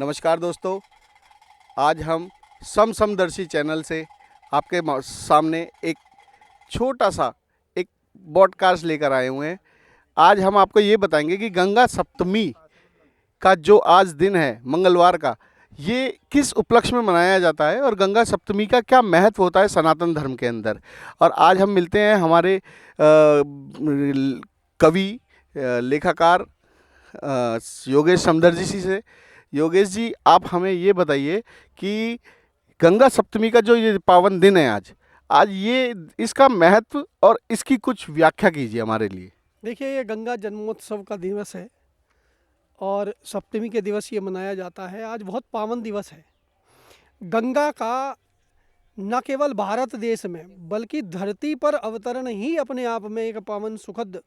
नमस्कार दोस्तों, आज हम समदर्शी चैनल से आपके सामने एक छोटा सा एक पॉडकास्ट लेकर आए हुए हैं। आज हम आपको ये बताएंगे कि गंगा सप्तमी का जो आज दिन है मंगलवार का, ये किस उपलक्ष्य में मनाया जाता है और गंगा सप्तमी का क्या महत्व होता है सनातन धर्म के अंदर। और आज हम मिलते हैं हमारे कवि लेखकार योगेश समदर्शी जी से। योगेश जी, आप हमें ये बताइए कि गंगा सप्तमी का जो ये पावन दिन है आज ये इसका महत्व और इसकी कुछ व्याख्या कीजिए हमारे लिए। देखिए, ये गंगा जन्मोत्सव का दिवस है और सप्तमी के दिवस ये मनाया जाता है। आज बहुत पावन दिवस है। गंगा का न केवल भारत देश में बल्कि धरती पर अवतरण ही अपने आप में एक पावन सुखद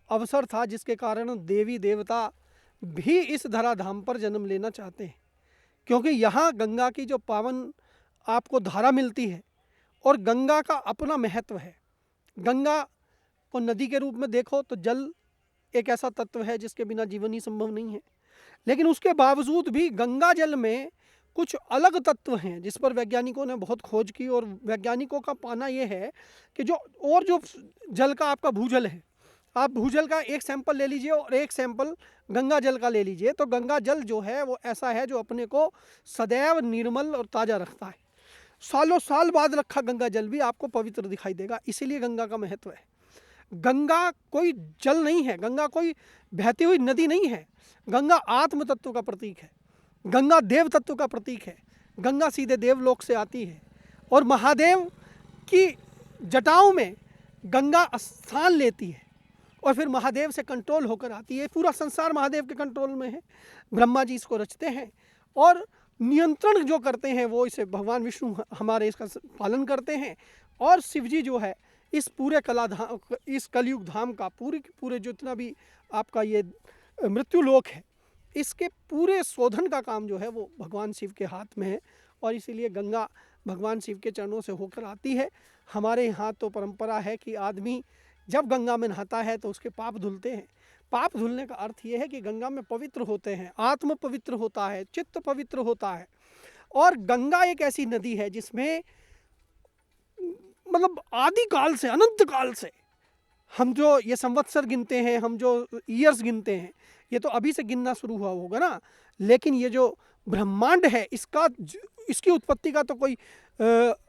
अवसर था, जिसके कारण देवी देवता भी इस धराधाम पर जन्म लेना चाहते हैं, क्योंकि यहाँ गंगा की जो पावन आपको धारा मिलती है और गंगा का अपना महत्व है। गंगा को नदी के रूप में देखो तो जल एक ऐसा तत्व है जिसके बिना जीवन ही संभव नहीं है, लेकिन उसके बावजूद भी गंगा जल में कुछ अलग तत्व हैं जिस पर वैज्ञानिकों ने बहुत खोज की। और वैज्ञानिकों का पाना ये है कि जो जल का आपका भूजल है, आप भूजल का एक सैंपल ले लीजिए और एक सैंपल गंगा जल का ले लीजिए, तो गंगा जल जो है वो ऐसा है जो अपने को सदैव निर्मल और ताज़ा रखता है। सालों साल बाद रखा गंगा जल भी आपको पवित्र दिखाई देगा। इसीलिए गंगा का महत्व है। गंगा कोई जल नहीं है, गंगा कोई बहती हुई नदी नहीं है। गंगा आत्म तत्व का प्रतीक है, गंगा देव तत्व का प्रतीक है। गंगा सीधे देवलोक से आती है और महादेव की जटाओं में गंगा स्थान लेती है और फिर महादेव से कंट्रोल होकर आती है। पूरा संसार महादेव के कंट्रोल में है। ब्रह्मा जी इसको रचते हैं और नियंत्रण जो करते हैं वो इसे भगवान विष्णु हमारे इसका पालन करते हैं। और शिव जी जो है इस पूरे इस कलयुग धाम का पूरे जितना भी आपका ये मृत्यु लोक है, इसके पूरे शोधन का काम जो है वो भगवान शिव के हाथ में है। और इसीलिए गंगा भगवान शिव के चरणों से होकर आती है। हमारे यहाँ तो परंपरा है कि आदमी जब गंगा में नहाता है तो उसके पाप धुलते हैं। पाप धुलने का अर्थ ये है कि गंगा में पवित्र होते हैं, आत्म पवित्र होता है, चित्त पवित्र होता है। और गंगा एक ऐसी नदी है जिसमें मतलब आदि काल से, अनंत काल से, हम जो ये संवत्सर गिनते हैं, हम जो ईयर्स गिनते हैं, ये तो अभी से गिनना शुरू हुआ होगा ना। लेकिन ये जो ब्रह्मांड है इसकी उत्पत्ति का तो कोई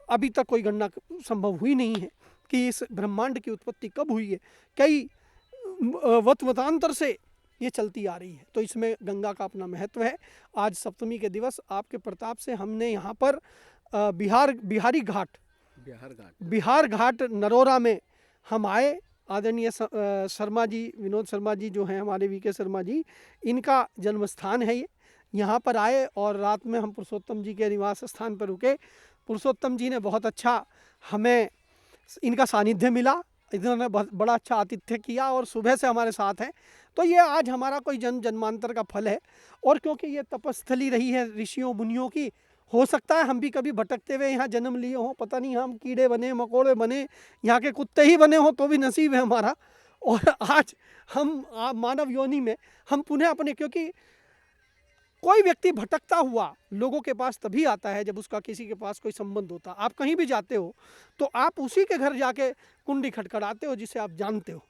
अभी तक कोई गणना संभव हुई नहीं है कि इस ब्रह्मांड की उत्पत्ति कब हुई है। कई वतवतांतर से ये चलती आ रही है। तो इसमें गंगा का अपना महत्व है। आज सप्तमी के दिवस आपके प्रताप से हमने यहाँ पर बिहार घाट नरोरा में हम आए। आदरणीय शर्मा जी, विनोद शर्मा जी जो हैं हमारे वीके शर्मा जी, इनका जन्म स्थान है ये। यहाँ पर आए और रात में हम पुरुषोत्तम जी के निवास स्थान पर रुके। पुरुषोत्तम जी ने बहुत अच्छा हमें इनका सानिध्य मिला, इन्होंने बहुत बड़ा अच्छा आतिथ्य किया और सुबह से हमारे साथ हैं। तो ये आज हमारा कोई जन्मांतर का फल है। और क्योंकि ये तपस्थली रही है ऋषियों मुनियों की, हो सकता है हम भी कभी भटकते हुए यहाँ जन्म लिए हों, पता नहीं, हम कीड़े बने, मकोड़े बने, यहाँ के कुत्ते ही बने हों तो भी नसीब है हमारा। और आज हम मानव योनि में हम पुनः अपने, क्योंकि कोई व्यक्ति भटकता हुआ लोगों के पास तभी आता है जब उसका किसी के पास कोई संबंध होता। आप कहीं भी जाते हो तो आप उसी के घर जाके कुंडी खटखटाते हो जिसे आप जानते हो,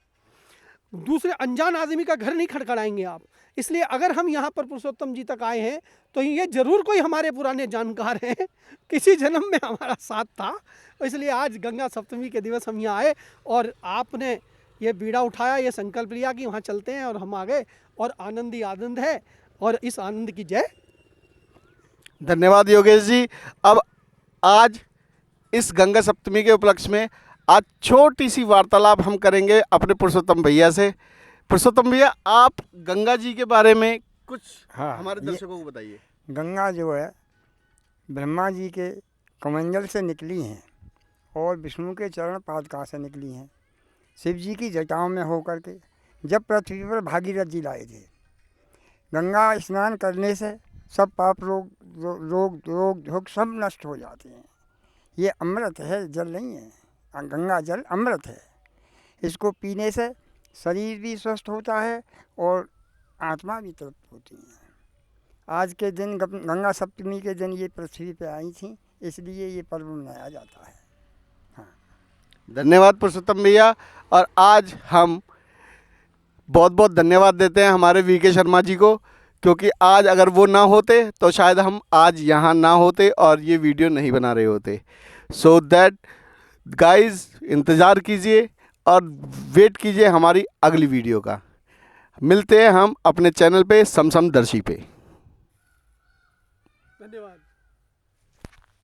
दूसरे अनजान आदमी का घर नहीं खटखटाएंगे आप। इसलिए अगर हम यहाँ पर पुरुषोत्तम जी तक आए हैं तो ये जरूर कोई हमारे पुराने जानकार हैं, किसी जन्म में हमारा साथ था। इसलिए आज गंगा सप्तमी के दिवस हम यहाँ आए और आपने ये बीड़ा उठाया, ये संकल्प लिया कि वहाँ चलते हैं और हम आ गए। और आनंद ही आनंद है और इस आनंद की जय। धन्यवाद योगेश जी। अब आज इस गंगा सप्तमी के उपलक्ष्य में आज छोटी सी वार्तालाप हम करेंगे अपने पुरुषोत्तम भैया से। पुरुषोत्तम भैया, आप गंगा जी के बारे में कुछ हमारे दर्शकों को बताइए। गंगा जो है ब्रह्मा जी के कमंडल से निकली हैं और विष्णु के चरण पादुका से निकली हैं। शिव जी की जटाओं में होकर के जब पृथ्वी पर भागीरथ जी लाए थे। गंगा स्नान करने से सब पाप रोग धोग सब नष्ट हो जाते हैं। ये अमृत है, जल नहीं है। गंगा जल अमृत है। इसको पीने से शरीर भी स्वस्थ होता है और आत्मा भी तृप्त होती है। आज के दिन गंगा सप्तमी के दिन ये पृथ्वी पे आई थी, इसलिए ये पर्व मनाया जाता है। धन्यवाद पुरुषोत्तम भैया। और आज हम बहुत बहुत धन्यवाद देते हैं हमारे वीके शर्मा जी को, क्योंकि आज अगर वो ना होते तो शायद हम आज यहाँ ना होते और ये वीडियो नहीं बना रहे होते। सो दैट गाइस, इंतज़ार कीजिए और वेट कीजिए हमारी अगली वीडियो का। मिलते हैं हम अपने चैनल पे समसमदर्शी पे।